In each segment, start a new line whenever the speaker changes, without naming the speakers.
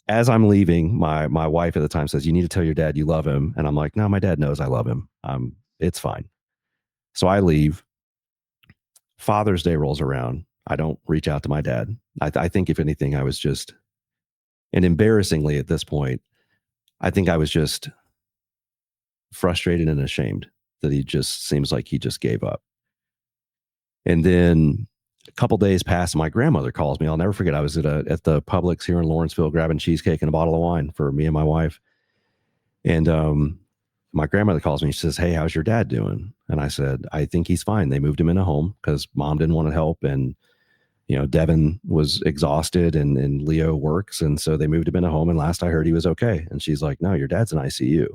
as I'm leaving, my wife at the time says, "You need to tell your dad you love him." And I'm like, "No, my dad knows I love him. It's fine." So I leave. Father's Day rolls around. I don't reach out to my dad. I think if anything, I was just, and embarrassingly at this point, I think I was just frustrated and ashamed that he just seems like he just gave up. And then a couple days pass, and my grandmother calls me. I'll never forget. I was at the Publix here in Lawrenceville grabbing cheesecake and a bottle of wine for me and my wife. And my grandmother calls me. She says, "Hey, how's your dad doing?" And I said, "I think he's fine. They moved him in a home because mom didn't want to help. And, Devin was exhausted and Leo works. And so they moved him in a home. And last I heard, he was okay." And she's like, "No, your dad's in ICU."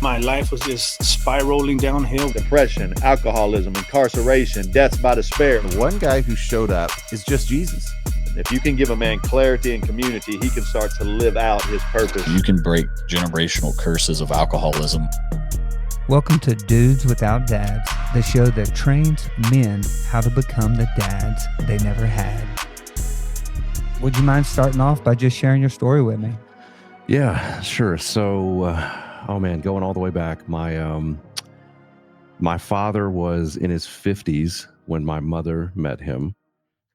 My life was just spiraling downhill.
Depression, alcoholism, incarceration, deaths by despair.
The one guy who showed up is just Jesus.
If you can give a man clarity and community, he can start to live out his purpose.
You can break generational curses of alcoholism.
Welcome to Dudes Without Dads, the show that trains men how to become the dads they never had. Would you mind starting off by just sharing your story with me?
Yeah, sure. So, oh man, going all the way back, my father was in his 50s when my mother met him.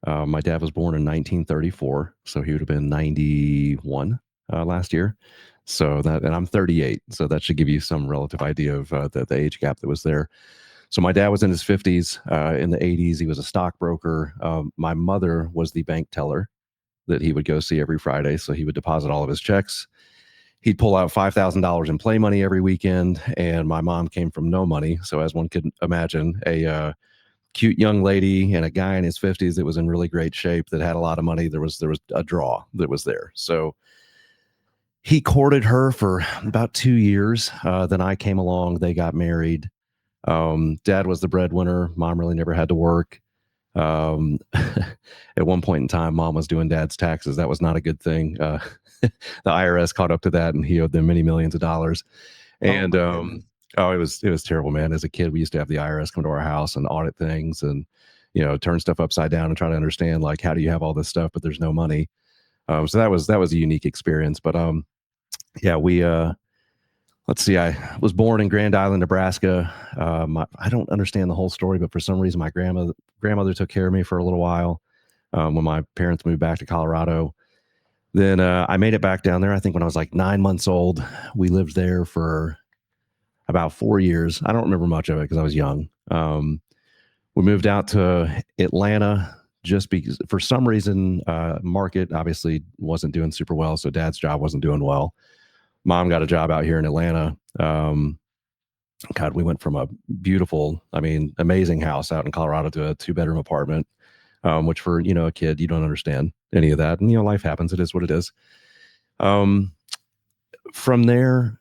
My dad was born in 1934, so he would have been 91 last year. So that, and I'm 38, so that should give you some relative idea of the age gap that was there. So my dad was in his 50s. In the 80s, he was a stockbroker. My mother was the bank teller that he would go see every Friday. So he would deposit all of his checks. He'd pull out $5,000 in play money every weekend, and my mom came from no money. So as one could imagine, a cute young lady and a guy in his 50s that was in really great shape that had a lot of money. There was a draw that was there. So he courted her for about 2 years. Then I came along. They got married. Dad was the breadwinner. Mom really never had to work. At one point in time, mom was doing dad's taxes. That was not a good thing. The IRS caught up to that, and he owed them many millions of dollars. And it was terrible, man. As a kid, we used to have the IRS come to our house and audit things, and turn stuff upside down and try to understand, like, how do you have all this stuff but there's no money. So that was a unique experience. But yeah, we let's see. I was born in Grand Island, Nebraska. I don't understand the whole story, but for some reason, my grandmother took care of me for a little while when my parents moved back to Colorado. Then I made it back down there. I think when I was like 9 months old. We lived there for about 4 years. I don't remember much of it because I was young. We moved out to Atlanta just because, for some reason, market obviously wasn't doing super well. So dad's job wasn't doing well. Mom got a job out here in Atlanta. God, we went from a beautiful, amazing house out in Colorado to a 2-bedroom apartment, which for, a kid, you don't understand any of that. And, life happens. It is what it is. From there,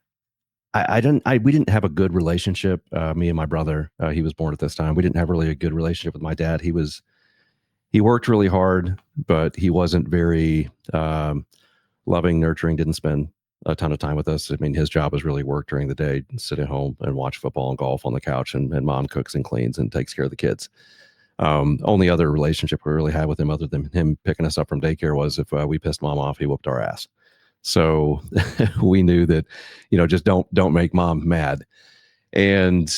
we didn't have a good relationship. Me and my brother, he was born at this time. We didn't have really a good relationship with my dad. He worked really hard, but he wasn't very loving, nurturing, didn't spend a ton of time with us. His job was really work during the day, sit at home and watch football and golf on the couch, and mom cooks and cleans and takes care of the kids. Only other relationship we really had with him other than him picking us up from daycare was if we pissed mom off, he whooped our ass. So we knew that, just don't make mom mad. And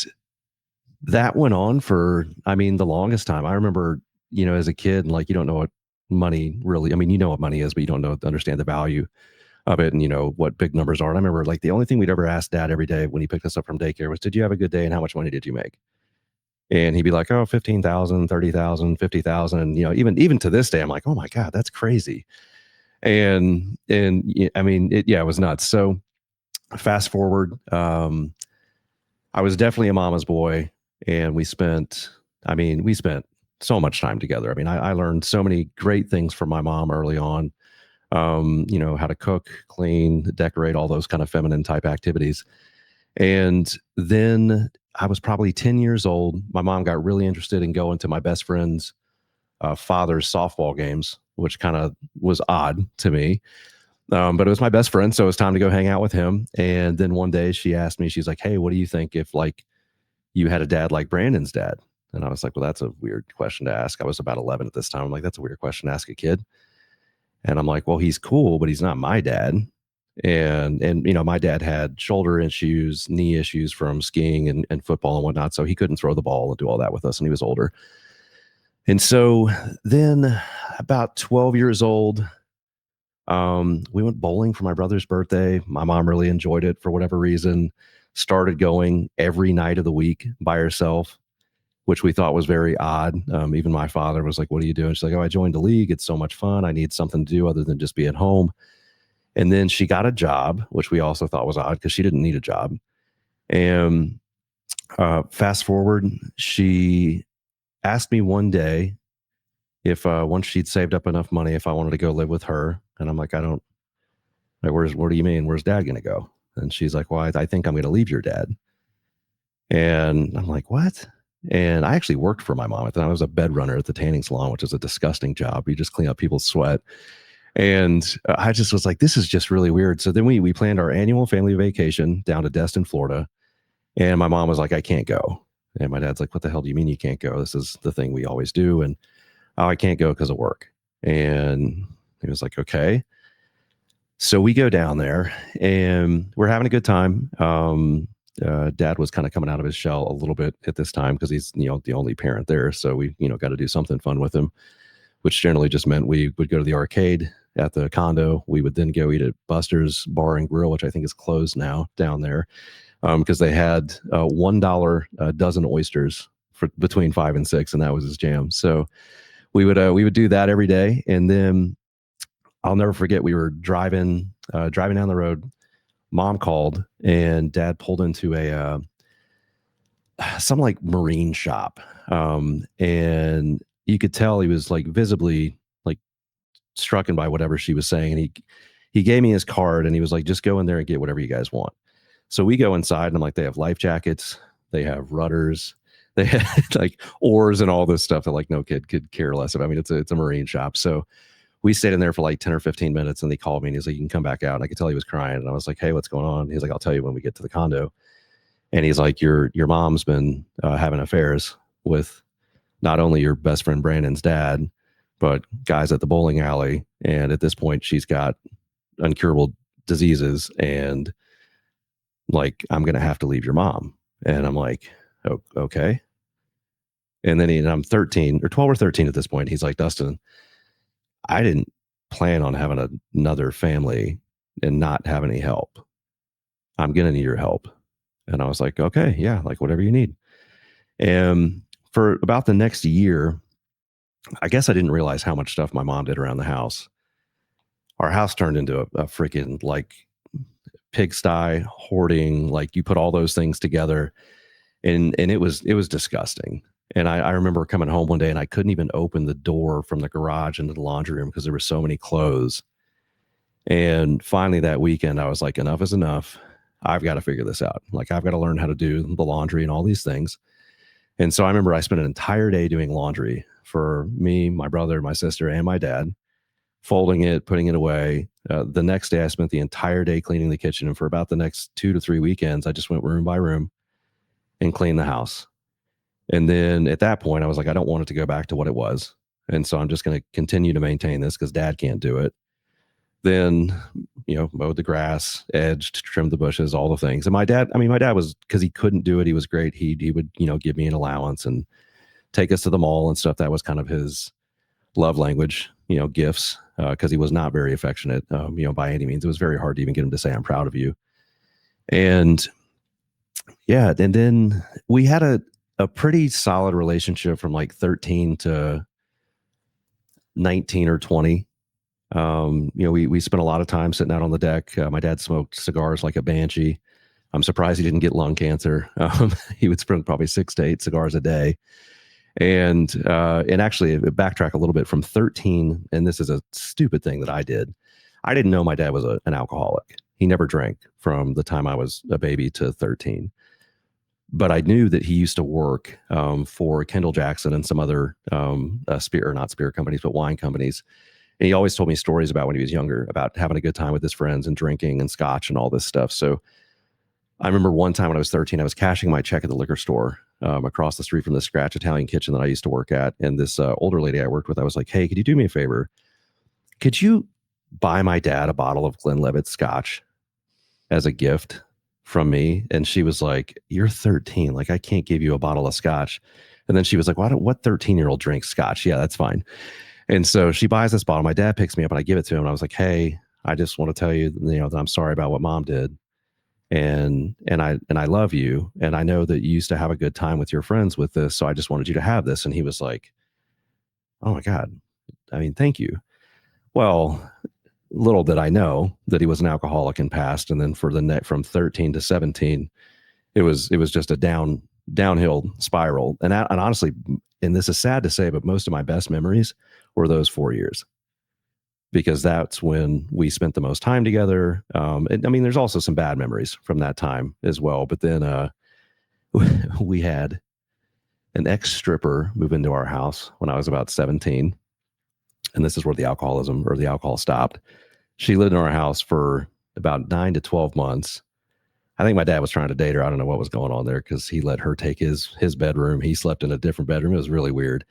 that went on for, the longest time. I remember, as a kid, like, you don't know what money really, you know what money is, but you don't understand the value of it and, what big numbers are. And I remember, like, the only thing we'd ever ask dad every day when he picked us up from daycare was, "Did you have a good day and how much money did you make?" And he'd be like, "Oh, 15,000, 30,000, 50,000. And, even to this day, I'm like, "Oh my God, that's crazy." And it was nuts. So fast forward, I was definitely a mama's boy, and we spent so much time together. I learned so many great things from my mom early on. How to cook, clean, decorate, all those kind of feminine type activities. And then I was probably 10 years old. My mom got really interested in going to my best friend's father's softball games, which kind of was odd to me. But it was my best friend, so it was time to go hang out with him. And then one day she asked me, she's like, "Hey, what do you think if, like, you had a dad like Brandon's dad?" And I was like, "Well, that's a weird question to ask." I was about 11 at this time. I'm like, "That's a weird question to ask a kid." And I'm like, well, he's cool, but he's not my dad. And my dad had shoulder issues, knee issues from skiing and football and whatnot. So he couldn't throw the ball and do all that with us. And he was older. And so then about 12 years old, we went bowling for my brother's birthday. My mom really enjoyed it for whatever reason, started going every night of the week by herself, which we thought was very odd. Even my father was like, what are you doing? She's like, oh, I joined the league. It's so much fun. I need something to do other than just be at home. And then she got a job, which we also thought was odd because she didn't need a job. And fast forward, she asked me one day if once she'd saved up enough money, if I wanted to go live with her. And I'm like, what do you mean? Where's dad going to go? And she's like, well, I think I'm going to leave your dad. And I'm like, what? And I actually worked for my mom. I was a bed runner at the tanning salon, which is a disgusting job. You just clean up people's sweat. And I just was like, this is just really weird. So then we planned our annual family vacation down to Destin, Florida. And my mom was like, I can't go. And my dad's like, what the hell do you mean you can't go? This is the thing we always do. And I can't go because of work. And he was like, okay. So we go down there and we're having a good time. Dad was kind of coming out of his shell a little bit at this time because he's, the only parent there. So we, got to do something fun with him, which generally just meant we would go to the arcade at the condo. We would then go eat at Buster's Bar and Grill, which I think is closed now down there, because they had $1 a dozen oysters for between 5 and 6, and that was his jam. So we would do that every day. And then I'll never forget, we were driving down the road. Mom called and dad pulled into some like marine shop. And you could tell he was like visibly like struck by whatever she was saying. And he gave me his card and he was like, just go in there and get whatever you guys want. So we go inside and I'm like, they have life jackets, they have rudders, they had like oars and all this stuff that like no kid could care less of. I mean, it's a marine shop. So we stayed in there for like 10 or 15 minutes and they called me and he's like, you can come back out. And I could tell he was crying. And I was like, hey, what's going on? He's like, I'll tell you when we get to the condo. And he's like, your mom's been having affairs with not only your best friend Brandon's dad, but guys at the bowling alley. And at this point, she's got incurable diseases. And like, I'm going to have to leave your mom. And I'm like, oh, okay. And then I'm 13 or 12 or 13 at this point. He's like, Dustin, I didn't plan on having another family and not have any help. I'm going to need your help. And I was like, okay, yeah, like whatever you need. And for about the next year, I guess I didn't realize how much stuff my mom did around the house. Our house turned into a freaking like pigsty, hoarding, like you put all those things together and it was disgusting. And I remember coming home one day and I couldn't even open the door from the garage into the laundry room because there were so many clothes. And finally that weekend, I was like, enough is enough. I've got to figure this out. Like I've got to learn how to do the laundry and all these things. And so I remember I spent an entire day doing laundry for me, my brother, my sister, and my dad, folding it, putting it away. The next day I spent the entire day cleaning the kitchen. And for about the next 2 to 3 weekends, I just went room by room and cleaned the house. And then at that point, I was like, I don't want it to go back to what it was. And so I'm just going to continue to maintain this because dad can't do it. Then, mowed the grass, edged, trimmed the bushes, all the things. And my dad was, because he couldn't do it, he was great. He would, give me an allowance and take us to the mall and stuff. That was kind of his love language, gifts, because he was not very affectionate, by any means. It was very hard to even get him to say, I'm proud of you. And yeah, and then we had a pretty solid relationship from like 13 to 19 or 20. We spent a lot of time sitting out on the deck. My dad smoked cigars like a banshee. I'm surprised he didn't get lung cancer. He would smoke probably 6 to 8 cigars a day. And actually backtrack a little bit from 13. And this is a stupid thing that I did. I didn't know my dad was an alcoholic. He never drank from the time I was a baby to 13. But I knew that he used to work for Kendall Jackson and some other not spirit companies, but wine companies. And he always told me stories about when he was younger, about having a good time with his friends and drinking and scotch and all this stuff. So I remember one time when I was 13, I was cashing my check at the liquor store across the street from the Scratch Italian kitchen that I used to work at. And this older lady I worked with, I was like, hey, could you do me a favor? Could you buy my dad a bottle of Glenlivet scotch as a gift from me. And she was like, you're 13. Like, I can't give you a bottle of scotch. And then she was like, what 13-year-old drinks scotch? Yeah, that's fine. And so she buys this bottle. My dad picks me up and I give it to him. And I was like, hey, I just want to tell you, that I'm sorry about what mom did. And I love you. And I know that you used to have a good time with your friends with this. So I just wanted you to have this. And he was like, oh my God. I mean, thank you. Well, little did I know that he was an alcoholic in past. And then for the net from 13 to 17, it was just a downhill spiral. And honestly, and this is sad to say, but most of my best memories were those 4 years, because that's when we spent the most time together. And, I mean, there's also some bad memories from that time as well. But then we had an ex-stripper move into our house when I was about 17. And this is where the alcoholism or the alcohol stopped. She lived in our house for about 9 to 12 months. I think my dad was trying to date her. I don't know what was going on there, because he let her take his bedroom. He slept in a different bedroom. It was really weird.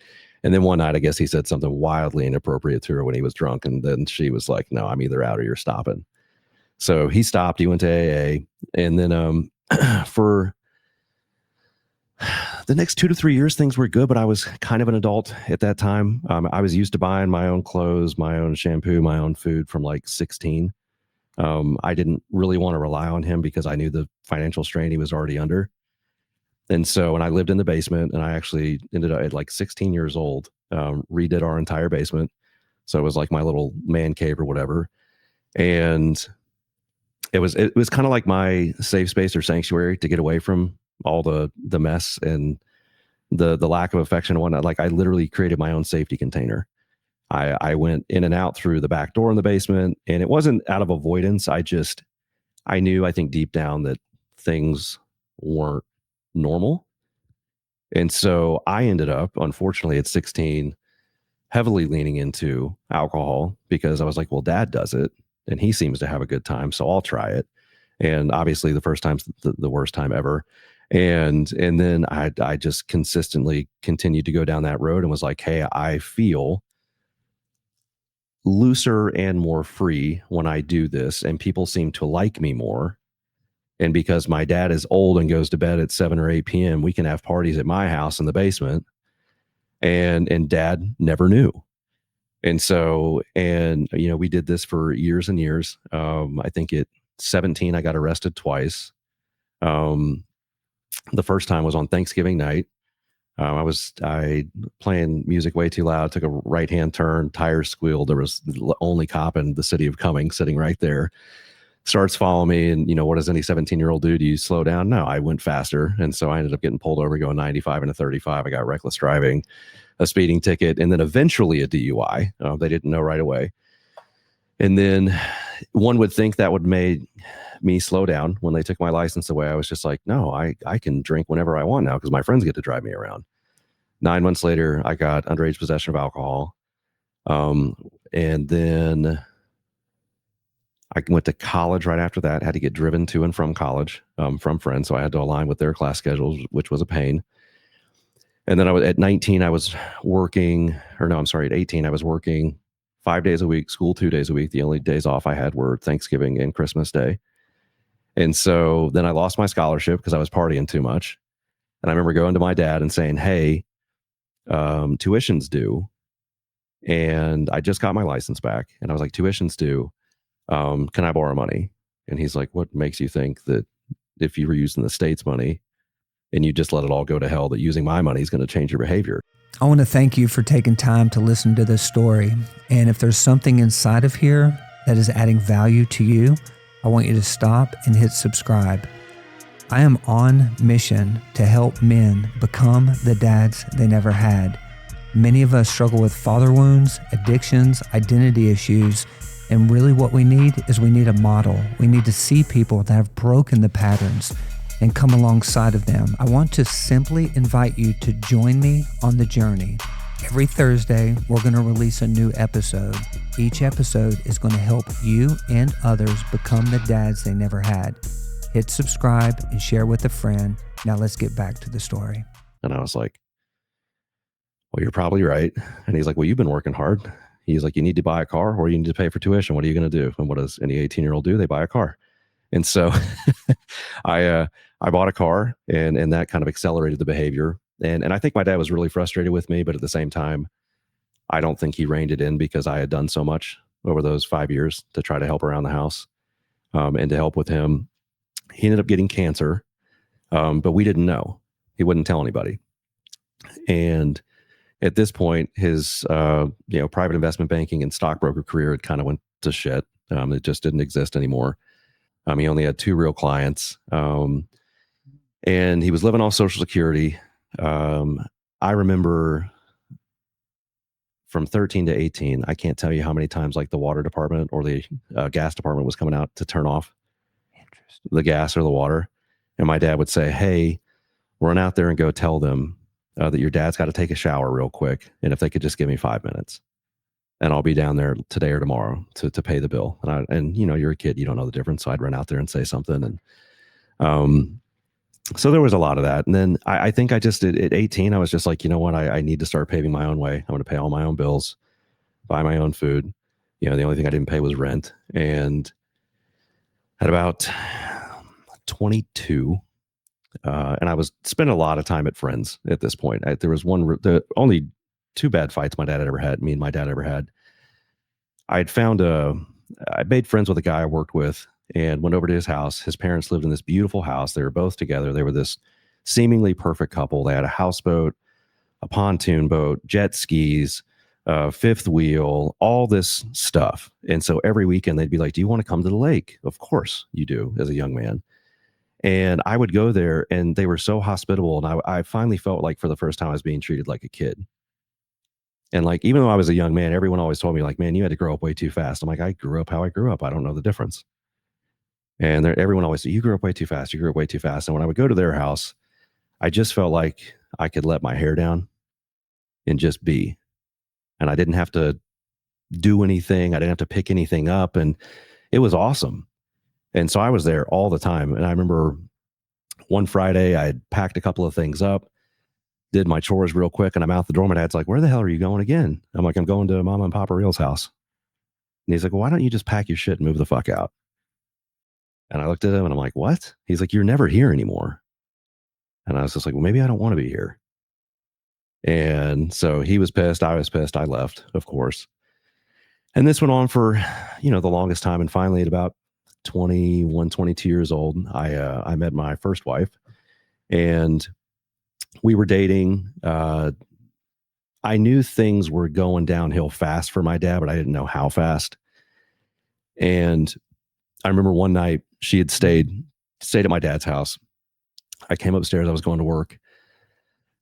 And then one night, I guess he said something wildly inappropriate to her when he was drunk. And then she was like, no, I'm either out or you're stopping. So he stopped. He went to AA. And then for the next 2 to 3 years, things were good, but I was kind of an adult at that time. I was used to buying my own clothes, my own shampoo, my own food from like 16. I didn't really want to rely on him because I knew the financial strain he was already under. And so, and I lived in the basement, and I actually ended up at like 16 years old, redid our entire basement. So it was like my little man cave or whatever. And it was kind of like my safe space or sanctuary to get away from all the mess and the lack of affection and whatnot. Like, I literally created my own safety container. I went in and out through the back door in the basement, and it wasn't out of avoidance. I knew, I think deep down, that things weren't normal. And so I ended up, unfortunately, at 16, heavily leaning into alcohol, because I was like, well, dad does it and he seems to have a good time, so I'll try it. And obviously the first time's the worst time ever. And then I just consistently continued to go down that road and was like, hey, I feel looser and more free when I do this, and people seem to like me more. And because my dad is old and goes to bed at 7 or 8 p.m., we can have parties at my house in the basement. And dad never knew. And so, we did this for years and years. I think at 17, I got arrested twice. The first time was on Thanksgiving night. I playing music way too loud, took a right-hand turn, tires squealed. There was the only cop in the city of Cumming sitting right there. Starts following me, and what does any 17-year-old do? Do you slow down? No, I went faster. And so I ended up getting pulled over going 95 and a 35. I got reckless driving, a speeding ticket, and then eventually a DUI. They didn't know right away. And then one would think that would make me slow down. When they took my license away, I was just like, no, I can drink whenever I want now because my friends get to drive me around. 9 months later, I got underage possession of alcohol. And then I went to college right after that, had to get driven to and from college from friends. So I had to align with their class schedules, which was a pain. And then at 19, I was working, at 18, I was working 5 days a week, school 2 days a week. The only days off I had were Thanksgiving and Christmas Day. And so then I lost my scholarship because I was partying too much. And I remember going to my dad and saying, hey, tuition's due. And I just got my license back. And I was like, tuition's due. Can I borrow money? And he's like, what makes you think that if you were using the state's money and you just let it all go to hell, that using my money is going to change your behavior?
I want to thank you for taking time to listen to this story. And if there's something inside of here that is adding value to you, I want you to stop and hit subscribe. I am on mission to help men become the dads they never had. Many of us struggle with father wounds, addictions, identity issues, and really what we need a model. We need to see people that have broken the patterns and come alongside of them. I want to simply invite you to join me on the journey. Every Thursday, we're going to release a new episode. Each episode is going to help you and others become the dads they never had. Hit subscribe and share with a friend. Now let's get back to the story.
And I was like, well, you're probably right. And he's like, well, you've been working hard. He's like, you need to buy a car or you need to pay for tuition. What are you going to do? And what does any 18-year-old do? They buy a car. And so I bought a car, and that kind of accelerated the behavior. And I think my dad was really frustrated with me, but at the same time, I don't think he reined it in because I had done so much over those 5 years to try to help around the house, and to help with him. He ended up getting cancer, but we didn't know. He wouldn't tell anybody. And at this point, his private investment banking and stockbroker career had kind of went to shit. It just didn't exist anymore. He only had 2 real clients, and he was living off Social Security. I remember from 13 to 18, I can't tell you how many times like the water department or the gas department was coming out to turn off the gas or the water. And my dad would say, hey, run out there and go tell them that your dad's got to take a shower real quick. And if they could just give me 5 minutes, and I'll be down there today or tomorrow to pay the bill. And you're a kid, you don't know the difference. So I'd run out there and say something. And so there was a lot of that. And then I think I just, at 18, I was just like, you know what? I need to start paving my own way. I'm going to pay all my own bills, buy my own food. The only thing I didn't pay was rent. And at about 22, and I was spending a lot of time at friends at this point. There was the only 2 bad fights me and my dad ever had. I made friends with a guy I worked with and went over to his house. His parents lived in this beautiful house. They were both together. They were this seemingly perfect couple. They had a houseboat, a pontoon boat, jet skis, fifth wheel, all this stuff. And so every weekend they'd be like, do you want to come to the lake? Of course you do, as a young man. And I would go there, and they were so hospitable. And I finally felt like for the first time I was being treated like a kid. And like, even though I was a young man, everyone always told me like, man, you had to grow up way too fast. I'm like, I grew up how I grew up. I don't know the difference. And everyone always said, you grew up way too fast. You grew up way too fast. And when I would go to their house, I just felt like I could let my hair down and just be. And I didn't have to do anything. I didn't have to pick anything up. And it was awesome. And so I was there all the time. And I remember one Friday I had packed a couple of things up, did my chores real quick, and I'm out the door. My dad's like, where the hell are you going again? I'm like, I'm going to Mama and Papa Real's house. And he's like, well, why don't you just pack your shit and move the fuck out? And I looked at him and I'm like, what? He's like, you're never here anymore. And I was just like, well, maybe I don't want to be here. And so he was pissed. I was pissed. I left, of course. And this went on for, the longest time. And finally at about 21, 22 years old, I met my first wife, and we were dating. I knew things were going downhill fast for my dad, but I didn't know how fast. And I remember one night she had stayed at my dad's house. I came upstairs. I was going to work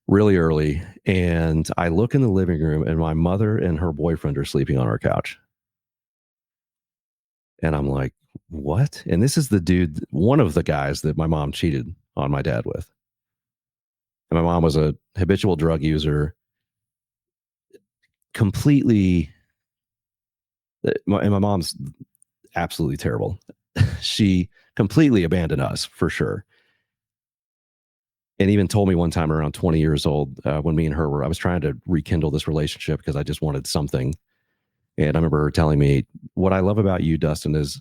really early, and I look in the living room, and my mother and her boyfriend are sleeping on our couch. And I'm like, what? And this is the dude, one of the guys that my mom cheated on my dad with. And my mom was a habitual drug user, completely. And my mom's absolutely terrible. She completely abandoned us, for sure. And even told me one time around 20 years old, when me and her I was trying to rekindle this relationship because I just wanted something. And I remember her telling me, what I love about you, Dustin, is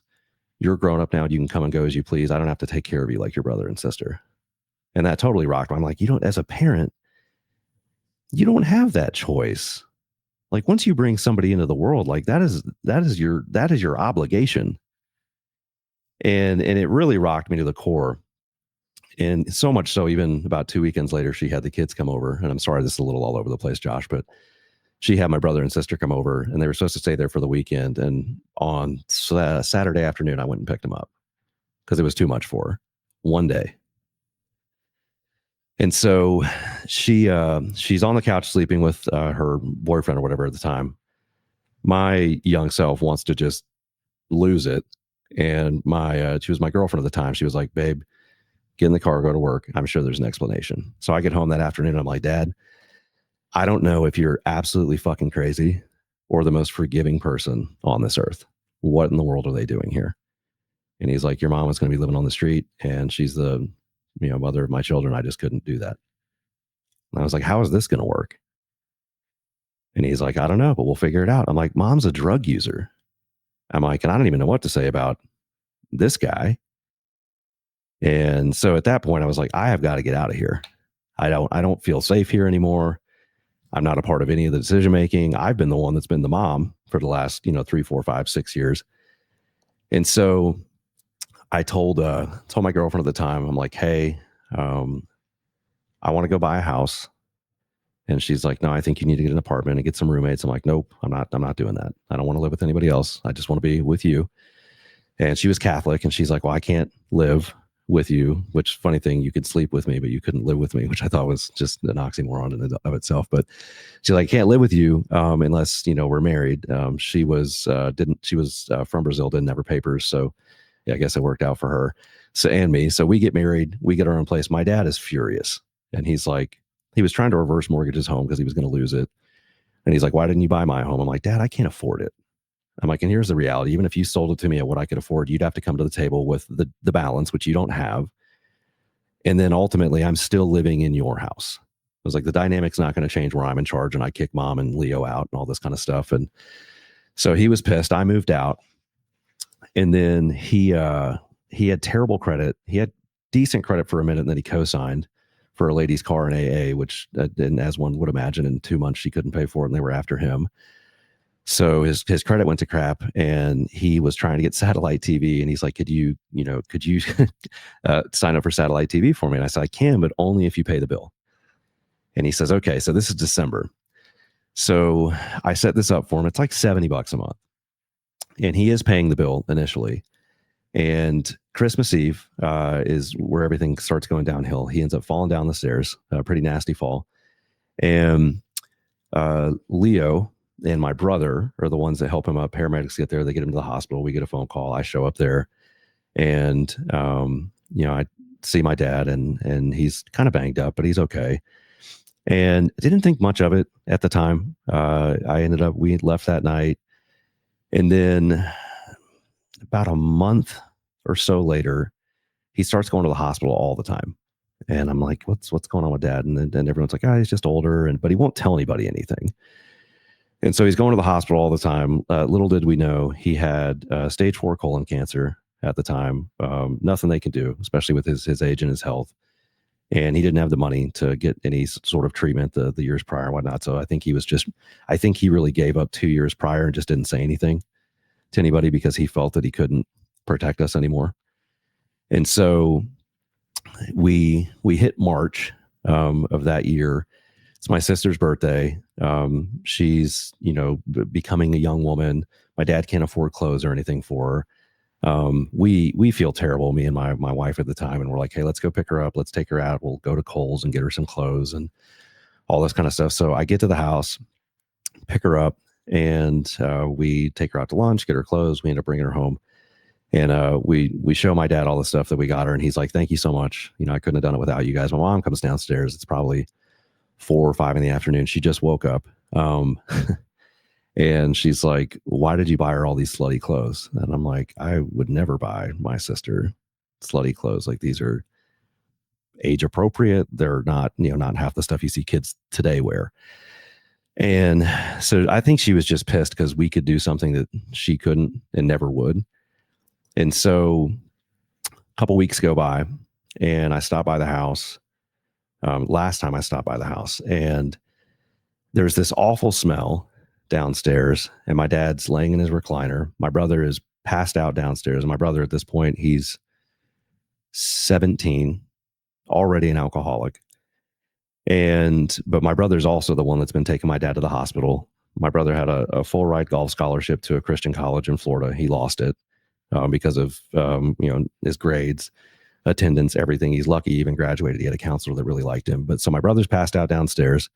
you're grown up now. You can come and go as you please. I don't have to take care of you like your brother and sister. And that totally rocked me. I'm like, as a parent, you don't have that choice. Like, once you bring somebody into the world, like that is your obligation. And it really rocked me to the core. And so much so, even about 2 weekends later, she had the kids come over. And I'm sorry, this is a little all over the place, Josh, but she had my brother and sister come over, and they were supposed to stay there for the weekend. And on Saturday afternoon, I went and picked them up because it was too much for her one day. And so she's on the couch sleeping with her boyfriend or whatever at the time. My young self wants to just lose it. And she was my girlfriend at the time. She was like, babe, get in the car, go to work. I'm sure there's an explanation. So I get home that afternoon and I'm like, Dad, I don't know if you're absolutely fucking crazy or the most forgiving person on this earth. What in the world are they doing here? And he's like, your mom was going to be living on the street, and she's the mother of my children. I just couldn't do that. And I was like, how is this going to work? And he's like, I don't know, but we'll figure it out. I'm like, Mom's a drug user. I'm like, and I don't even know what to say about this guy. And so at that point I was like, I have got to get out of here. I don't feel safe here anymore. I'm not a part of any of the decision making. I've been the one that's been the mom for the last, 3, 4, 5, 6 years. And so I told my girlfriend at the time, I'm like, hey, I want to go buy a house. And she's like, no, I think you need to get an apartment and get some roommates. I'm like, nope, I'm not doing that. I don't want to live with anybody else. I just want to be with you. And she was Catholic, and she's like, well, I can't live with you, which funny thing, you could sleep with me, but you couldn't live with me, which I thought was just an oxymoron in and of itself. But she's like, can't live with you unless, we're married. She was from Brazil, didn't have her papers. So yeah, I guess it worked out for her. So, and me. So we get married, we get our own place. My dad is furious. And he's like, he was trying to reverse mortgage his home because he was going to lose it. And he's like, why didn't you buy my home? I'm like, Dad, I can't afford it. I'm like, and here's the reality. Even if you sold it to me at what I could afford, you'd have to come to the table with the balance, which you don't have. And then ultimately, I'm still living in your house. I was like, the dynamic's not going to change where I'm in charge and I kick Mom and Leo out and all this kind of stuff. And so he was pissed. I moved out. And then he had terrible credit. He had decent credit for a minute, and then he co-signed for a lady's car in AA, which, and as one would imagine, in 2 months she couldn't pay for it, and they were after him. So his credit went to crap, and he was trying to get satellite TV. And he's like, could you sign up for satellite TV for me? And I said, I can, but only if you pay the bill. And he says, okay, so this is December. So I set this up for him. It's like $70 a month. And he is paying the bill initially. And Christmas Eve is where everything starts going downhill. He ends up falling down the stairs, a pretty nasty fall. And Leo and my brother are the ones that help him up. Paramedics get there, they get him to the hospital. We get a phone call. I show up there, and I see my dad, and he's kind of banged up, but he's okay. And I didn't think much of it at the time. We left that night, and then about a month or so later, he starts going to the hospital all the time. And I'm like, what's going on with Dad? And then everyone's like, he's just older, but he won't tell anybody anything. And so he's going to the hospital all the time. Little did we know he had stage 4 colon cancer at the time. Nothing they can do, especially with his age and his health. And he didn't have the money to get any sort of treatment the years prior and whatnot. So I think he really gave up 2 years prior and just didn't say anything to anybody because he felt that he couldn't protect us anymore. And so we hit March of that year. It's my sister's birthday. She's, becoming a young woman. My dad can't afford clothes or anything for her. We feel terrible, me and my wife at the time. And we're like, hey, let's go pick her up. Let's take her out. We'll go to Kohl's and get her some clothes and all this kind of stuff. So I get to the house, pick her up, and we take her out to lunch, get her clothes. We end up bringing her home. And we show my dad all the stuff that we got her. And he's like, thank you so much. I couldn't have done it without you guys. My mom comes downstairs. It's probably 4 or 5 in the afternoon. She just woke up. And she's like, why did you buy her all these slutty clothes? And I'm like, I would never buy my sister slutty clothes. Like, these are age appropriate. They're not, not half the stuff you see kids today wear. And so I think she was just pissed because we could do something that she couldn't and never would. And so a couple weeks go by, and I stop by the house. Last time I stopped by the house, and there's this awful smell downstairs, and my dad's laying in his recliner. My brother is passed out downstairs. And my brother at this point, he's 17, already an alcoholic. But my brother's also the one that's been taking my dad to the hospital. My brother had a full ride golf scholarship to a Christian college in Florida. He lost it because of his grades, attendance, everything. He's lucky he even graduated. He had a counselor that really liked him. But so my brother's passed out downstairs,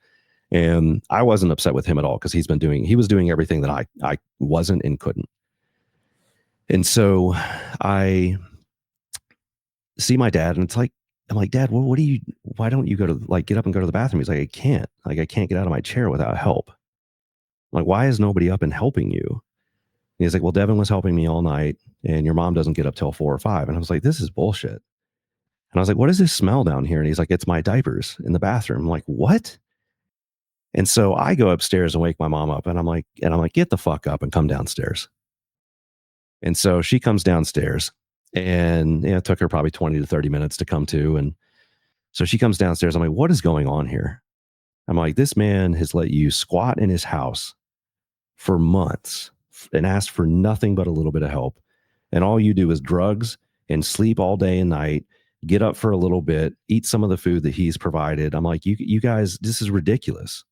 and I wasn't upset with him at all because he was doing everything that I wasn't and couldn't. And so I see my dad, and I'm like, Dad, why don't you get up and go to the bathroom? He's like, I can't get out of my chair without help. I'm like, why is nobody up and helping you? And he's like, well, Devin was helping me all night, and your mom doesn't get up till 4 or 5. And I was like, this is bullshit. And I was like, what is this smell down here? And he's like, it's my diapers in the bathroom. I'm like, what? And so I go upstairs and wake my mom up, and I'm like, get the fuck up and come downstairs. And so she comes downstairs, and it took her probably 20 to 30 minutes to come to. And so she comes downstairs. I'm like, what is going on here? I'm like, this man has let you squat in his house for months and asked for nothing but a little bit of help. And all you do is drugs and sleep all day and night, get up for a little bit, eat some of the food that he's provided. I'm like, you guys, this is ridiculous.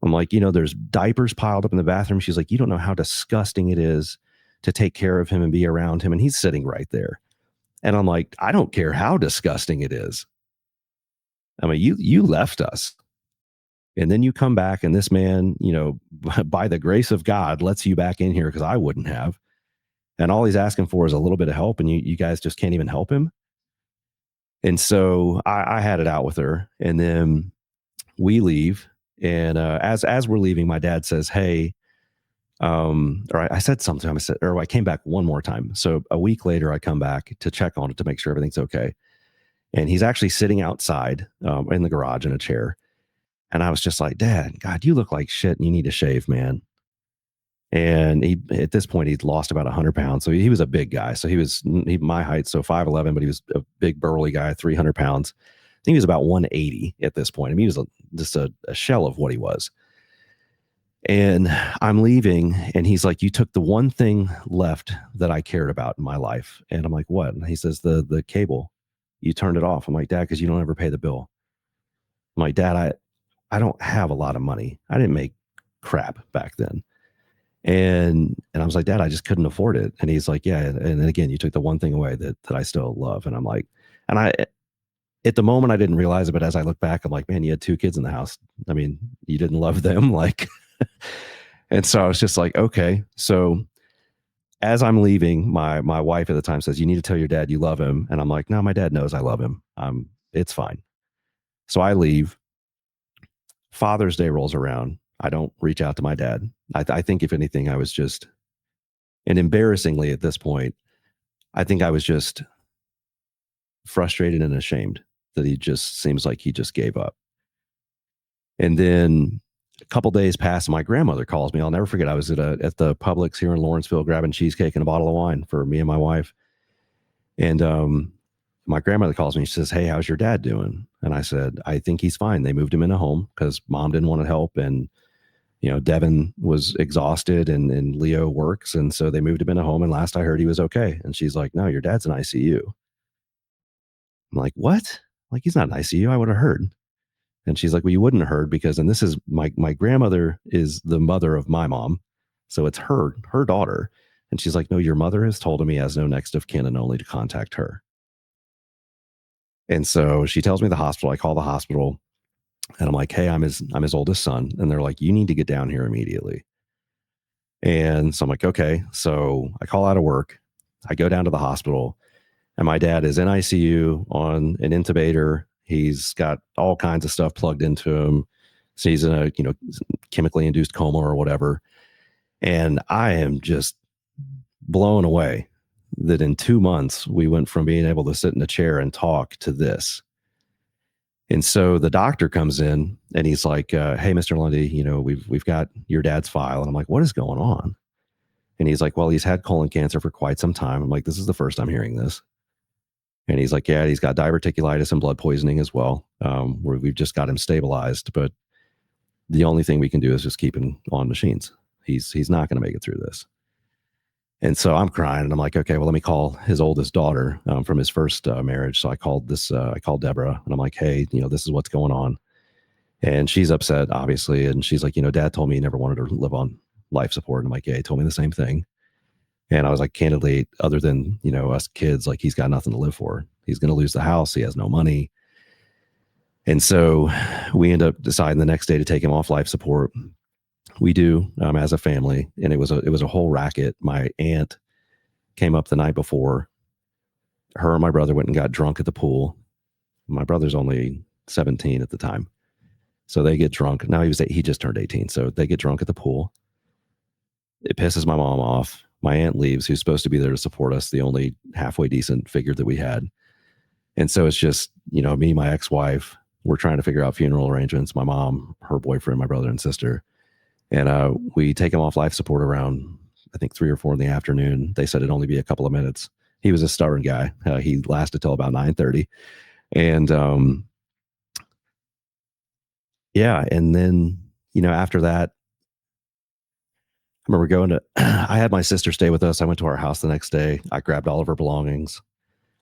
I'm like, there's diapers piled up in the bathroom. She's like, you don't know how disgusting it is to take care of him and be around him. And he's sitting right there. And I'm like, I don't care how disgusting it is. I mean, you left us. And then you come back, and this man, by the grace of God, lets you back in here, because I wouldn't have. And all he's asking for is a little bit of help, and you guys just can't even help him. And so I had it out with her, and then we leave. And as we're leaving, my dad says, hey, or I said something to him. I came back one more time. So a week later, I come back to check on it to make sure everything's okay. And he's actually sitting outside in the garage in a chair. And I was just like, Dad, God, you look like shit and you need to shave, man. And at this point, he'd lost about 100 pounds. So he was a big guy. So he was my height, so 5'11", but he was a big burly guy, 300 pounds. I think he was about 180 at this point. I mean, he was just a shell of what he was. And I'm leaving, and he's like, you took the one thing left that I cared about in my life. And I'm like, what? And he says, the cable, you turned it off. I'm like, Dad, because you don't ever pay the bill. I'm like, Dad, I don't have a lot of money. I didn't make crap back then. And I was like, Dad, I just couldn't afford it. And he's like, yeah. And again, you took the one thing away that I still love. And I'm like, at the moment I didn't realize it, but as I look back, I'm like, man, you had 2 kids in the house. I mean, you didn't love them. Like, and so I was just like, okay. So as I'm leaving, my wife at the time says, you need to tell your dad you love him. And I'm like, no, my dad knows I love him. It's fine. So I leave. Father's Day rolls around. I don't reach out to my dad. I think if anything, I was just, and embarrassingly at this point, I think I was just frustrated and ashamed that he just seems like he just gave up. And then a couple days pass, and my grandmother calls me. I'll never forget. I was at the Publix here in Lawrenceville grabbing cheesecake and a bottle of wine for me and my wife. And my grandmother calls me. She says, hey, how's your dad doing? And I said, I think he's fine. They moved him in a home because Mom didn't want to help. And, Devin was exhausted and Leo works. And so they moved him in a home. And last I heard, he was okay. And she's like, no, your dad's in ICU. I'm like, what? Like, he's not in ICU. I would have heard. And she's like, well, you wouldn't have heard because, and this is my grandmother is the mother of my mom. So it's her daughter. And she's like, no, your mother has told him he has no next of kin and only to contact her. And so she tells me the hospital. I call the hospital and I'm like, hey, I'm his oldest son. And they're like, you need to get down here immediately. And so I'm like, okay. So I call out of work. I go down to the hospital, and my dad is in ICU on an intubator. He's got all kinds of stuff plugged into him. So he's in a, chemically induced coma or whatever. And I am just blown away that in 2 months we went from being able to sit in a chair and talk to this. And so the doctor comes in and he's like, hey, Mr. Lundy, we've got your dad's file. And I'm like, what is going on? And he's like, well, he's had colon cancer for quite some time. I'm like, this is the first I'm hearing this. And he's like, yeah, he's got diverticulitis and blood poisoning as well. We've just got him stabilized, but the only thing we can do is just keep him on machines. He's not going to make it through this. And so I'm crying, and I'm like, okay, well, let me call his oldest daughter from his first marriage. So I called Deborah, and I'm like, hey, this is what's going on. And she's upset, obviously. And she's like, Dad told me he never wanted to live on life support. And I'm like, yeah, he told me the same thing. And I was like, candidly, other than, us kids, like, he's got nothing to live for. He's going to lose the house. He has no money. And so we end up deciding the next day to take him off life support. We do, as a family. And it was a whole racket. My aunt came up the night before. Her and my brother went and got drunk at the pool. My brother's only 17 at the time. So they get drunk. Now he just turned 18. So they get drunk at the pool. It pisses my mom off. My aunt leaves, who's supposed to be there to support us, the only halfway decent figure that we had. And so it's just, me, my ex-wife, we're trying to figure out funeral arrangements. My mom, her boyfriend, my brother and sister. And we take him off life support around, I think 3 or 4 in the afternoon. They said it'd only be a couple of minutes. He was a stubborn guy. He lasted till about 9:30. And yeah. And then, after that, I remember going to, I had my sister stay with us. I went to our house the next day. I grabbed all of her belongings.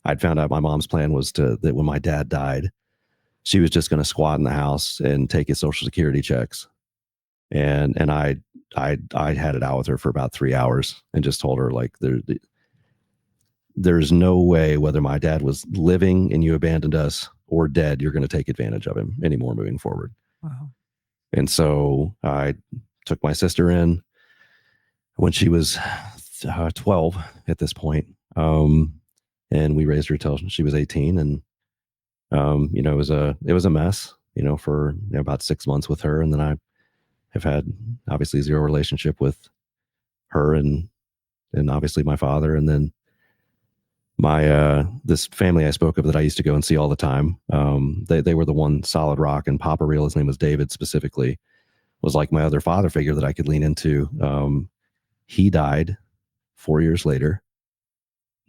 I'd found out my mom's plan was that when my dad died, she was just going to squat in the house and take his Social Security checks. And I had it out with her for about 3 hours and just told her, like, there's no way, whether my dad was living and you abandoned us or dead, you're going to take advantage of him anymore moving forward.
Wow.
And so I took my sister in when she was 12 at this point. And we raised her till she was 18. And, it was a mess, for about 6 months with her. And then I have had obviously zero relationship with her and obviously my father. And then my, this family I spoke of that I used to go and see all the time. They were the one solid rock, and Papa Real, his name was David specifically, was like my other father figure that I could lean into. He died 4 years later.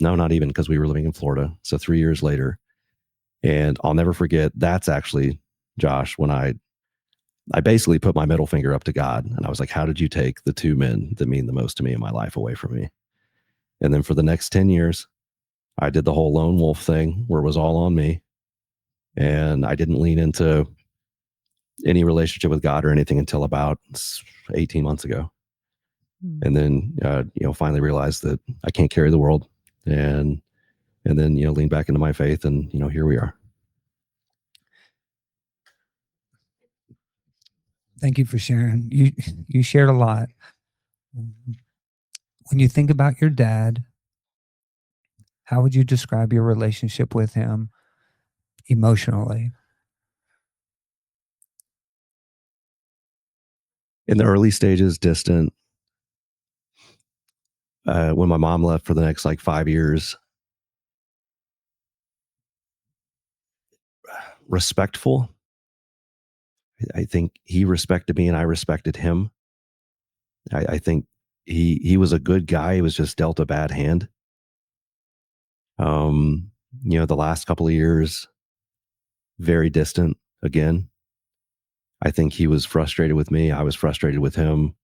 No, not even, because we were living in Florida. So 3 years later. And I'll never forget, that's actually, Josh, when I basically put my middle finger up to God. And I was like, how did you take the 2 men that mean the most to me in my life away from me? And then for the next 10 years, I did the whole lone wolf thing where it was all on me. And I didn't lean into any relationship with God or anything until about 18 months ago. And then, finally realized that I can't carry the world, and then, lean back into my faith, and, here we are.
Thank you for sharing. You shared a lot. When you think about your dad, how would you describe your relationship with him emotionally?
In the early stages, distant. When my mom left for the next 5 years, respectful. I think he respected me and I respected him. I think he was a good guy. He was just dealt a bad hand. The last couple of years, very distant again. I think he was frustrated with me. I was frustrated with him.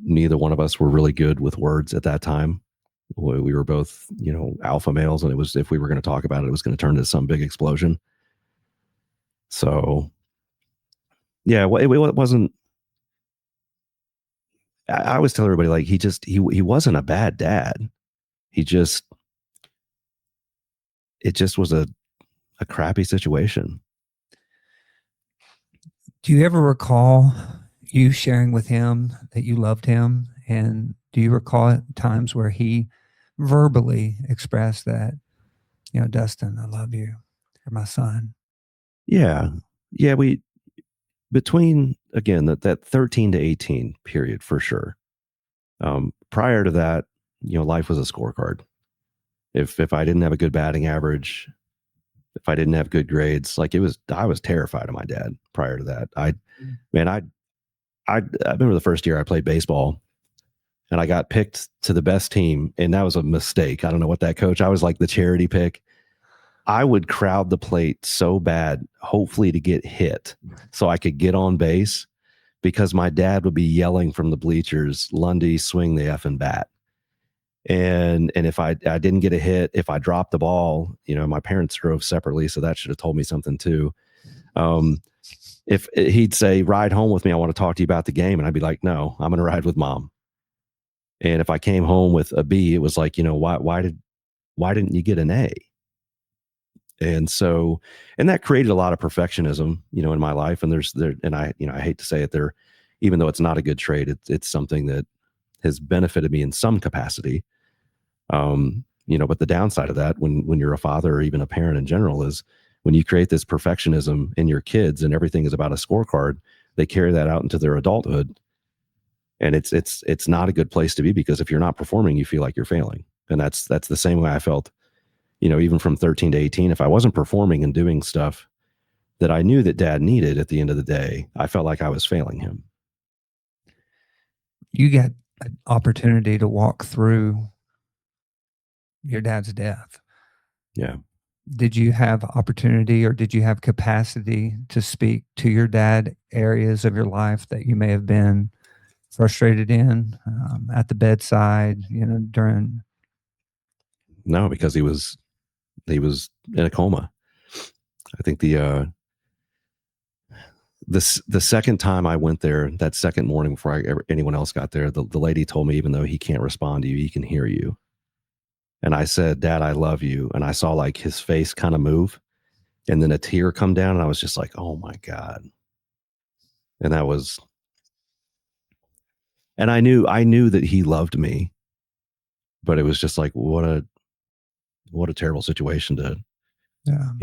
Neither one of us were really good with words at that time. We were both, alpha males, and it was, if we were going to talk about it, it was going to turn into some big explosion. So, yeah, it wasn't. I always tell everybody, he wasn't a bad dad. It just was a crappy situation.
Do you ever recall you sharing with him that you loved him? And do you recall times where he verbally expressed that, Dustin, I love you. You're my son.
Yeah. Yeah. Between, again, that 13 to 18 period, for sure. Prior to that, life was a scorecard. If I didn't have a good batting average, if I didn't have good grades, I was terrified of my dad prior to that. I remember the first year I played baseball and I got picked to the best team, and that was a mistake. I don't know what that coach, I was like the charity pick. I would crowd the plate so bad, hopefully to get hit so I could get on base, because my dad would be yelling from the bleachers, Lundy, swing the effing bat. And if I didn't get a hit, if I dropped the ball, my parents drove separately, so that should have told me something too. If he'd say, ride home with me, I want to talk to you about the game. And I'd be like, no, I'm going to ride with mom. And if I came home with a B, it was like, why didn't you get an A? And that created a lot of perfectionism, in my life. And I hate to say it, even though it's not a good trait, it's something that has benefited me in some capacity. But the downside of that, when you're a father or even a parent in general, is when you create this perfectionism in your kids and everything is about a scorecard, they carry that out into their adulthood. And it's not a good place to be, because if you're not performing, you feel like you're failing. And that's the same way I felt, even from 13 to 18. If I wasn't performing and doing stuff that I knew that dad needed at the end of the day, I felt like I was failing him.
You got an opportunity to walk through your dad's death.
Yeah.
Did you have opportunity or did you have capacity to speak to your dad areas of your life that you may have been frustrated in at the bedside, during?
No, because he was in a coma. I think the second time I went there, that second morning before anyone else got there, the lady told me, even though he can't respond to you, he can hear you. And I said, Dad, I love you. And I saw like his face kind of move and then a tear come down. And I was just like, oh my God. And and I knew that he loved me, but it was just like, what a terrible situation to,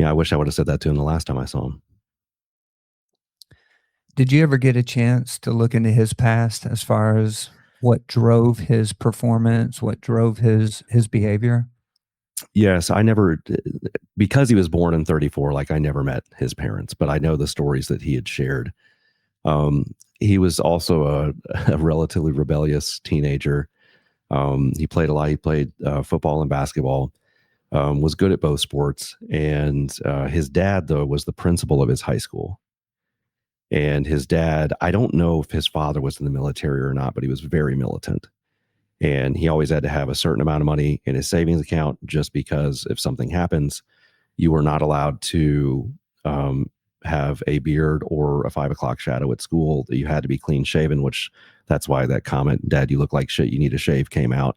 I wish I would have said that to him the last time I saw him.
Did you ever get a chance to look into his past as far as what drove his performance, what drove his behavior?
Yes, I never, because he was born in 34, like I never met his parents, but I know the stories that he had shared. He was also a relatively rebellious teenager. He played a lot. He played football and basketball, was good at both sports. And his dad, though, was the principal of his high school. And his dad, I don't know if his father was in the military or not, but he was very militant. And he always had to have a certain amount of money in his savings account just because if something happens, you were not allowed to have a beard or a 5 o'clock shadow at school. That you had to be clean shaven, which that's why that comment, Dad, you look like shit, you need a shave, came out.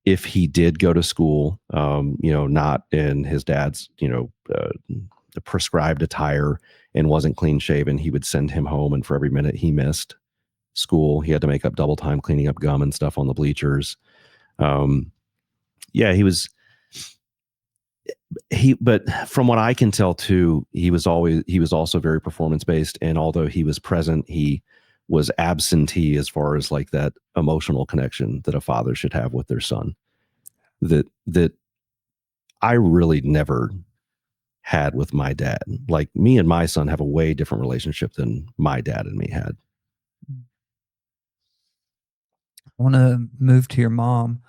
If he did go to school, not in his dad's, the prescribed attire and wasn't clean shaven, he would send him home. And for every minute he missed school, he had to make up double time cleaning up gum and stuff on the bleachers. But from what I can tell too, he was also very performance based. And although he was present, he was absentee as far as like that emotional connection that a father should have with their son that I really never had with my dad. Like me and my son have a way different relationship than my dad and me had.
I want to move to your mom.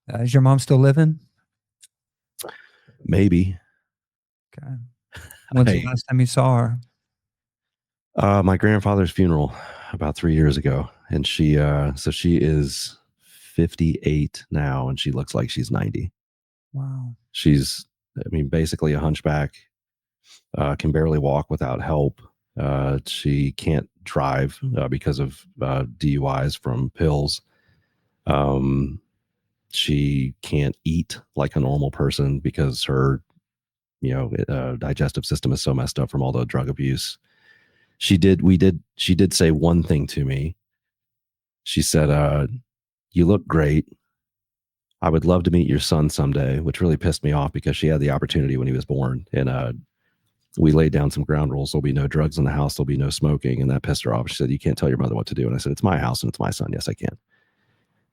Is your mom still living?
Maybe.
Okay. When's the last time you saw her?
My grandfather's funeral about 3 years ago. And she is 58 now and she looks like she's 90.
Wow.
She's, basically a hunchback, can barely walk without help. She can't drive because of DUIs from pills. She can't eat like a normal person because her, digestive system is so messed up from all the drug abuse. She did say one thing to me. She said, you look great. I would love to meet your son someday, which really pissed me off because she had the opportunity when he was born. And we laid down some ground rules. There'll be no drugs in the house. There'll be no smoking. And that pissed her off. She said, you can't tell your mother what to do. And I said, it's my house and it's my son. Yes, I can.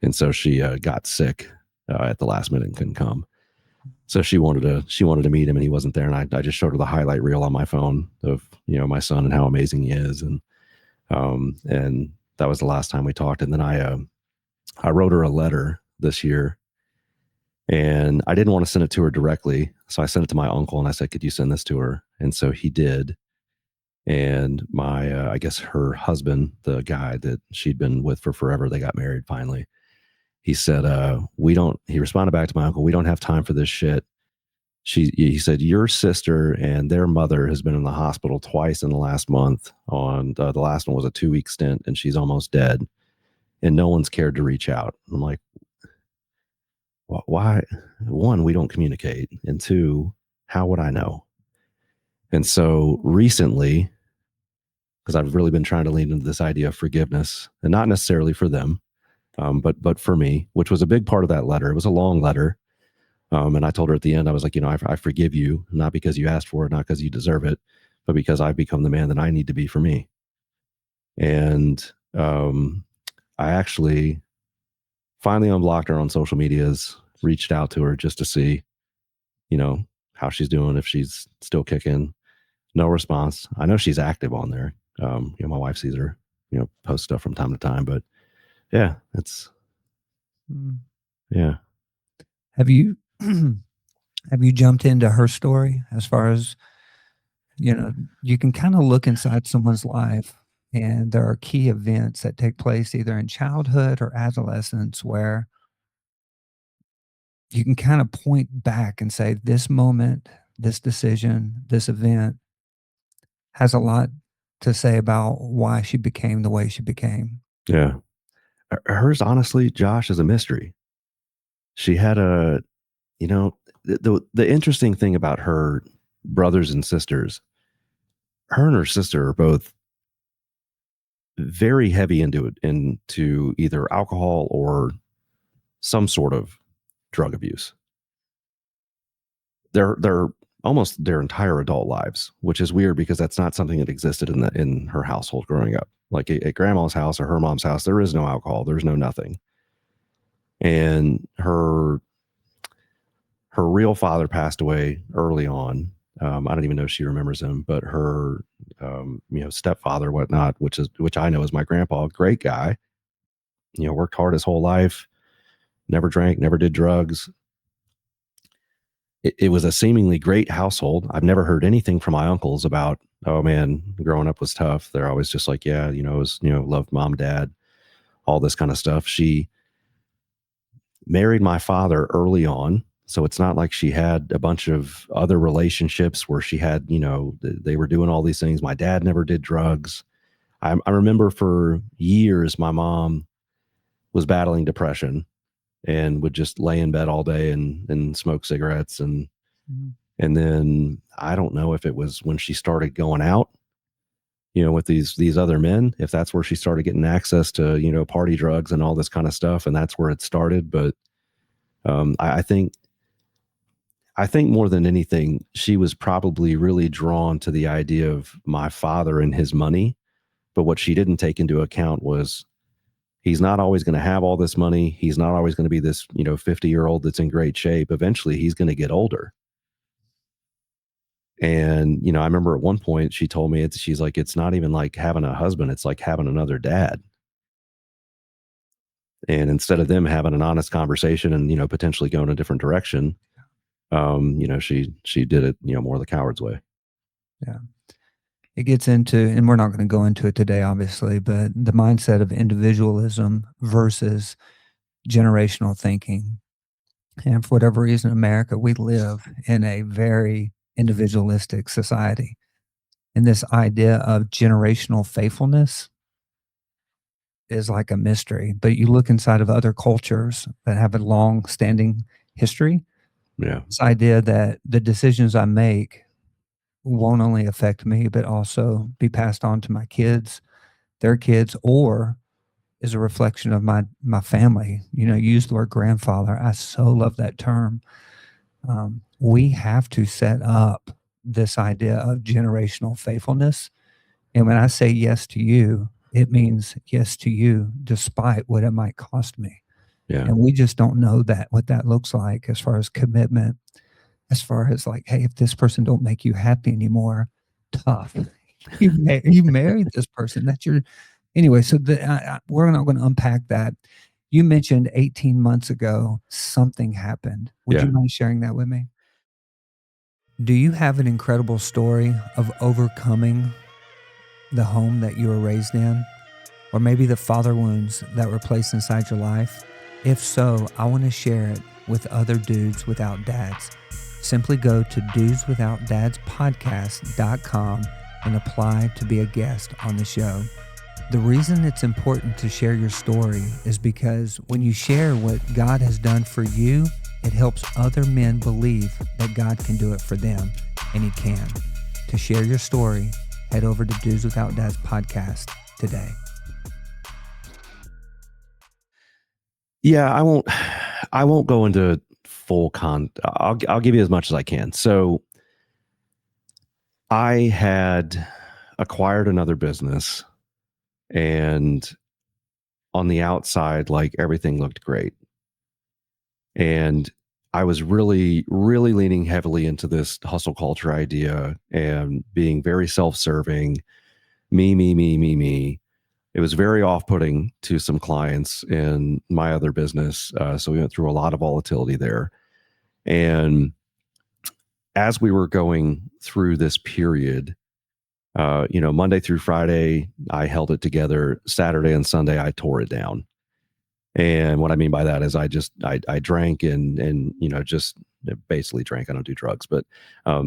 And so she got sick at the last minute and couldn't come. So she wanted to meet him and he wasn't there. And I just showed her the highlight reel on my phone of, my son and how amazing he is. And that was the last time we talked. And then I wrote her a letter this year. And I didn't want to send it to her directly. So I sent it to my uncle and I said, could you send this to her? And so he did. And I guess her husband, the guy that she'd been with for forever, they got married finally. He said, he responded back to my uncle, we don't have time for this shit. He said, your sister and their mother has been in the hospital twice in the last month. The last one was a 2-week stint and she's almost dead. And no one's cared to reach out. I'm like, why? One, we don't communicate. And two, how would I know? And so recently, because I've really been trying to lean into this idea of forgiveness, and not necessarily for them, but for me, which was a big part of that letter. It was a long letter. And I told her at the end, I was like, I forgive you, not because you asked for it, not because you deserve it, but because I've become the man that I need to be for me. And I actually finally unblocked her on social medias, reached out to her just to see, how she's doing, if she's still kicking. No response. I know she's active on there. My wife sees her, post stuff from time to time, but yeah, it's, yeah.
Have you have you jumped into her story as far as, you can kind of look inside someone's life and there are key events that take place either in childhood or adolescence where you can kind of point back and say, this moment, this decision, this event has a lot to say about why she became the way she became.
Yeah. Hers, honestly, Josh, is a mystery. She had the interesting thing about her brothers and sisters, her and her sister are both very heavy into either alcohol or some sort of drug abuse. They're almost their entire adult lives, which is weird because that's not something that existed in her household growing up. Like at grandma's house or her mom's house, there is no alcohol, there's no nothing. And her real father passed away early on. I don't even know if she remembers him, but her stepfather, whatnot, which I know is my grandpa, great guy, worked hard his whole life, never drank, never did drugs. It was a seemingly great household. I've never heard anything from my uncles about, oh man, growing up was tough. They're always just like, yeah, it was, loved mom, dad, all this kind of stuff. She married my father early on. So it's not like she had a bunch of other relationships where she had, they were doing all these things. My dad never did drugs. I remember for years, my mom was battling depression and would just lay in bed all day and smoke cigarettes. And then I don't know if it was when she started going out, with these other men, if that's where she started getting access to, party drugs and all this kind of stuff. And that's where it started. But I think more than anything, she was probably really drawn to the idea of my father and his money. But what she didn't take into account was he's not always going to have all this money. He's not always going to be this, 50-year-old that's in great shape. Eventually, he's going to get older. And, I remember at one point she told me, she's like, it's not even like having a husband. It's like having another dad. And instead of them having an honest conversation and, potentially going a different direction, she did it, more the coward's way.
Yeah. It gets into, and we're not going to go into it today, obviously, but the mindset of individualism versus generational thinking. And for whatever reason, in America, we live in a very individualistic society. And this idea of generational faithfulness is like a mystery. But you look inside of other cultures that have a long-standing history.
Yeah.
This idea that the decisions I make won't only affect me, but also be passed on to my kids, their kids, or is a reflection of my family. You use the word grandfather. I so love that term. We have to set up this idea of generational faithfulness. And when I say yes to you, it means yes to you, despite what it might cost me.
Yeah.
And we just don't know what that looks like as far as commitment, as far as like, hey, if this person don't make you happy anymore, tough. You married this person. That's your, anyway. So we're not going to unpack that. You mentioned 18 months ago, something happened. Would you mind sharing that with me? Do you have an incredible story of overcoming the home that you were raised in? Or maybe the father wounds that were placed inside your life? If so, I want to share it with other dudes without dads. Simply go to dudeswithoutdadspodcast.com and apply to be a guest on the show. The reason it's important to share your story is because when you share what God has done for you, it helps other men believe that God can do it for them, and He can. To share your story, head over to Dudes Without Dads podcast today.
Yeah, I won't go into full I'll give you as much as I can. So I had acquired another business, and on the outside, like, everything looked great. And I was really, really leaning heavily into this hustle culture idea and being very self-serving, me. It was very off-putting to some clients in my other business. So we went through a lot of volatility there. And as we were going through this period, Monday through Friday, I held it together. Saturday and Sunday, I tore it down. And what I mean by that is I drank and just basically drank. I don't do drugs, but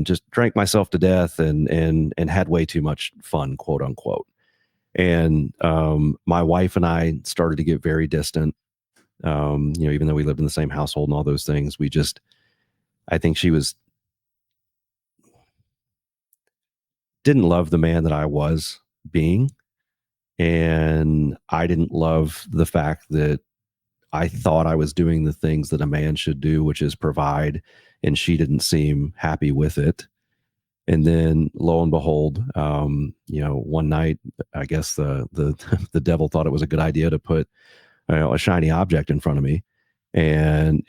just drank myself to death and had way too much fun, quote unquote. And my wife and I started to get very distant. Even though we lived in the same household and all those things, I think she didn't love the man that I was being. And I didn't love the fact that I thought I was doing the things that a man should do, which is provide, and she didn't seem happy with it. And then lo and behold, one night, I guess the the devil thought it was a good idea to put a shiny object in front of me. And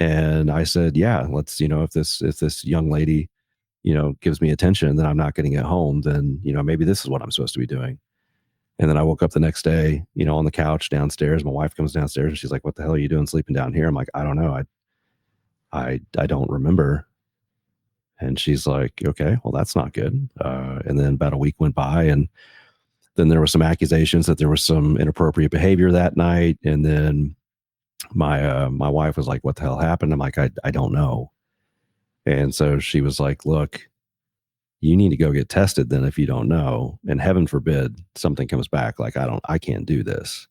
I said, yeah, let's, if this young lady, gives me attention, then I'm not getting it home, then, maybe this is what I'm supposed to be doing. And then I woke up the next day, on the couch downstairs. My wife comes downstairs and she's like, what the hell are you doing sleeping down here? I'm like, I don't know. I don't remember. And she's like, okay, well, that's not good. And then about a week went by, and then there were some accusations that there was some inappropriate behavior that night. And then my wife was like, what the hell happened? I'm like, I don't know. And so she was like, look, you need to go get tested then if you don't know. And heaven forbid something comes back like, I can't do this.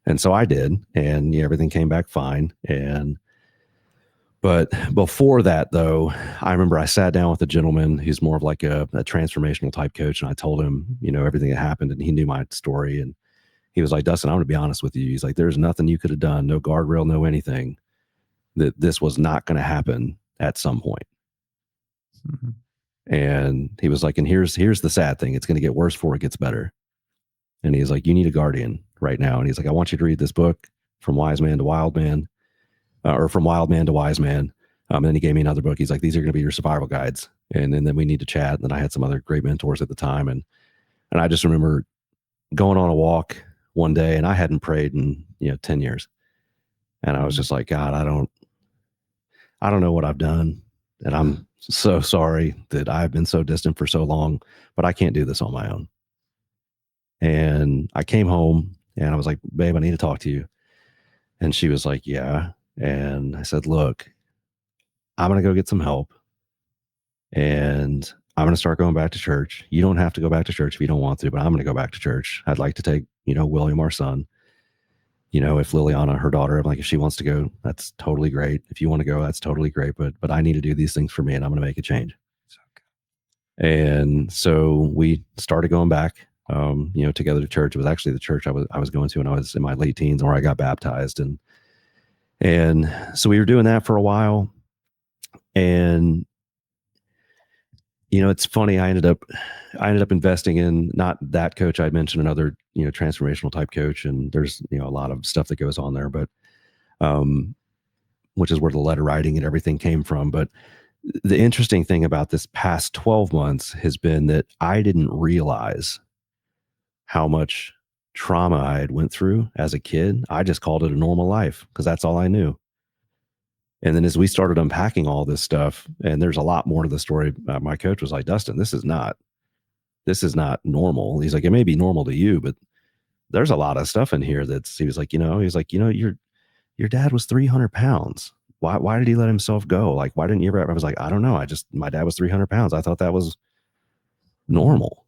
And so I did, and everything came back fine. But before that, though, I remember I sat down with a gentleman who's more of like a transformational type coach. And I told him, everything that happened, and he knew my story. And he was like, Dustin, I'm going to be honest with you. He's like, there's nothing you could have done, no guardrail, no anything, that this was not going to happen at some point. Mm-hmm. And he was like, and here's the sad thing. It's going to get worse before it gets better. And he's like, you need a guardian right now. And he's like, I want you to read this book, From Wise Man to Wild Man, or From Wild Man to Wise Man. And then he gave me another book. He's like, these are going to be your survival guides. And then we need to chat. And then I had some other great mentors at the time. And I just remember going on a walk one day, and I hadn't prayed in, 10 years. And I was just like, God, I don't know what I've done. And I'm so sorry that I've been so distant for so long, but I can't do this on my own. And I came home and I was like, babe, I need to talk to you. And she was like, yeah. And I said, look, I'm going to go get some help, and I'm going to start going back to church. You don't have to go back to church if you don't want to, but I'm going to go back to church. I'd like to take, William, our son, if Liliana, her daughter, I'm like, if she wants to go, that's totally great. If you want to go, that's totally great. But I need to do these things for me, and I'm going to make a change. And so we started going back, together to church. It was actually the church I was going to when I was in my late teens, where I got baptized. And so we were doing that for a while. And, it's funny. I ended up investing in, not that coach I'd mentioned, another, transformational type coach. And there's, a lot of stuff that goes on there, but, which is where the letter writing and everything came from. But the interesting thing about this past 12 months has been that I didn't realize how much trauma I had went through as a kid. I just called it a normal life because that's all I knew. And then as we started unpacking all this stuff, and there's a lot more to the story, my coach was like, Dustin, this is not normal. He's like, it may be normal to you, but there's a lot of stuff in here he was like, your dad was 300 pounds. Why did he let himself go? Like, why didn't you ever? I was like, I don't know. My dad was 300 pounds. I thought that was normal.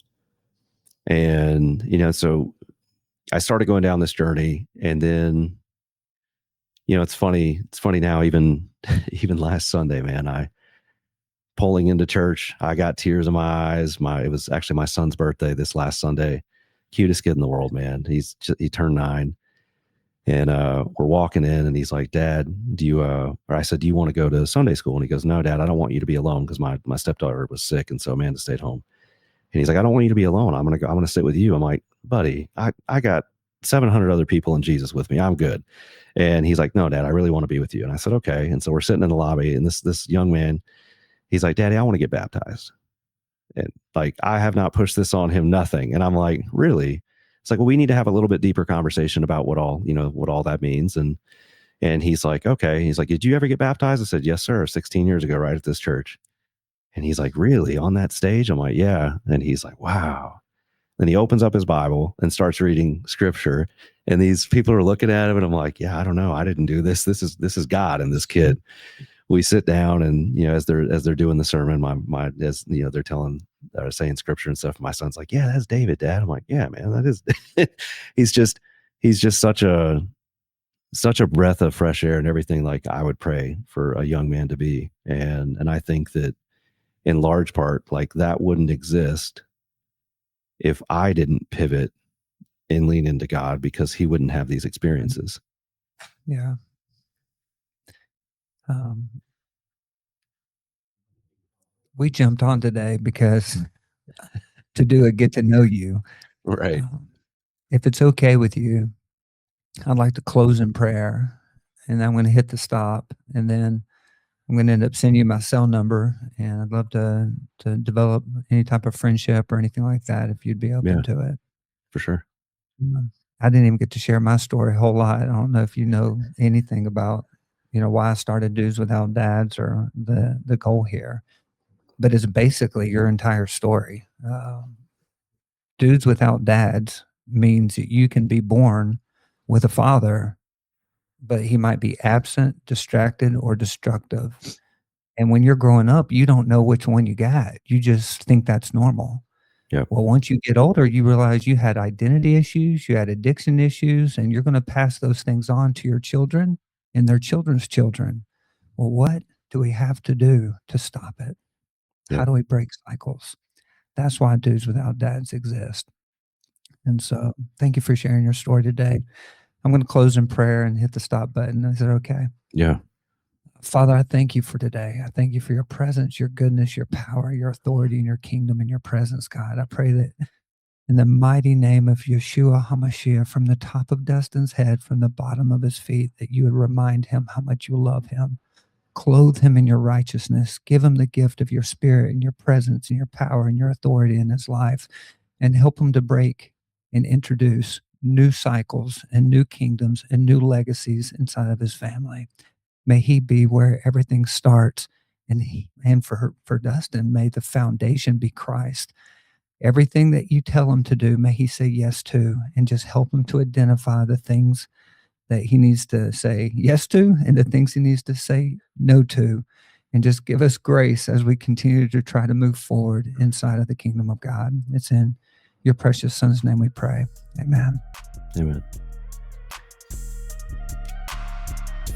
And, so I started going down this journey, and then, it's funny now, even last Sunday, man, pulling into church, I got tears in my eyes. It was actually my son's birthday this last Sunday. Cutest kid in the world, man. He turned 9, and we're walking in, and he's like, Dad, or I said, do you want to go to Sunday school? And he goes, no, Dad, I don't want you to be alone, because my stepdaughter was sick. And so Amanda stayed home. And he's like, I don't want you to be alone. I'm going to sit with you. I'm like, buddy, I got 700 other people in Jesus with me. I'm good. And he's like, no, Dad, I really want to be with you. And I said, okay. And so we're sitting in the lobby, and this young man, he's like, Daddy, I want to get baptized. And like, I have not pushed this on him, nothing. And I'm like, really? It's like, well, we need to have a little bit deeper conversation about what all that means. And he's like, okay. He's like, did you ever get baptized? I said, yes, sir. 16 years ago, right at this church. And he's like, really? On that stage? I'm like, yeah. And he's like, wow. Then he opens up his Bible and starts reading scripture. And these people are looking at him, and I'm like, yeah, I don't know. I didn't do this. This is God and this kid. We sit down, and as they're doing the sermon, they're saying scripture and stuff. My son's like, yeah, that's David, Dad. I'm like, yeah, man, that is. he's just such a breath of fresh air and everything. Like I would pray for a young man to be, and I think that in large part, like that wouldn't exist if I didn't pivot and lean into God, because he wouldn't have these experiences.
Yeah. We jumped on today because to do a get to know you.
Right.
If it's okay with you, I'd like to close in prayer, and I'm going to hit the stop, and then I'm going to end up sending you my cell number, and I'd love to develop any type of friendship or anything like that if you'd be open to it.
For sure.
I didn't even get to share my story a whole lot. I don't know if you know anything about, why I started Dudes Without Dads or the goal here, but it's basically your entire story. Dudes Without Dads means that you can be born with a father, but he might be absent, distracted, or destructive. And when you're growing up, you don't know which one you got. You just think that's normal.
Yeah.
Well, once you get older, you realize you had identity issues, you had addiction issues, and you're going to pass those things on to your children and their children's children. Well, what do we have to do to stop it?
Yeah.
How do we break cycles? That's why Dudes Without Dads exist. And so thank you for sharing your story today. I'm going to close in prayer and hit the stop button. Is it okay?
Yeah.
Father, I thank you for today. I thank you for your presence, your goodness, your power, your authority, and your kingdom and your presence, God. I pray that in the mighty name of Yeshua HaMashiach, from the top of Dustin's head, from the bottom of his feet, that you would remind him how much you love him. Clothe him in your righteousness. Give him the gift of your spirit and your presence and your power and your authority in his life, and help him to break and introduce new cycles and new kingdoms and new legacies inside of his family. May he be where everything starts, and for Dustin, may the foundation be Christ. Everything that you tell him to do, may he say yes to, and just help him to identify the things that he needs to say yes to and the things he needs to say no to, and just give us grace as we continue to try to move forward inside of the kingdom of God. It's in your precious son's name we pray. Amen.
Amen.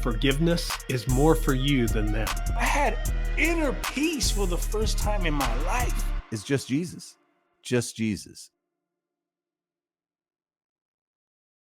Forgiveness is more for you than them.
I had inner peace for the first time in my life.
It's just Jesus. Just Jesus.